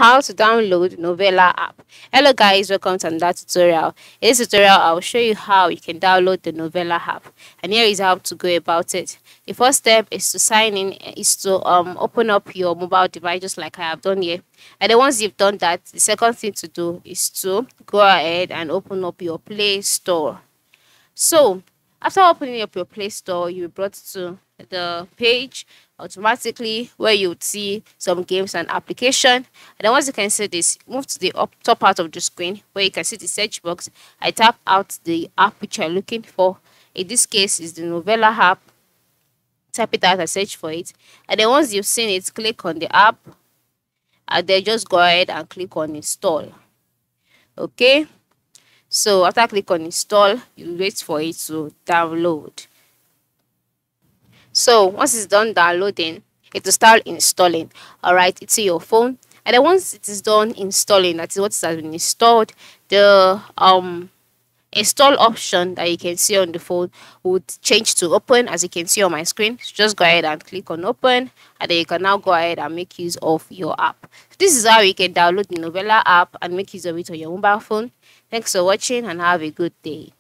how to download Novelah app. Hello guys, welcome to another tutorial. In this tutorial, I'll show you how you can download the Novelah app, and here is how to go about it. The first step is to sign in, is to open up your mobile device just like I have done here. And then once you've done that, the second thing to do is to go ahead and open up your Play Store. So after opening up your Play Store, you're brought to the page automatically where you would see some games and application. And then once you can see this, move to the top part of the screen where you can see the search box. I tap out the app which you're looking for. In this case is the Novelah app. Type it out and search for it. And then once you've seen it, click on the app and then just go ahead and click on install. Okay, so after click on install, you wait for it to download. So once it's done downloading, it will start installing. All right, it's in your phone, and then once it is done installing, that is what has been installed, the install option that you can see on the phone would change to open, as you can see on my screen. So just go ahead and click on open, and then you can now go ahead and make use of your app. This is how you can download the Novelah app and make use of it on your mobile phone. Thanks for watching and have a good day.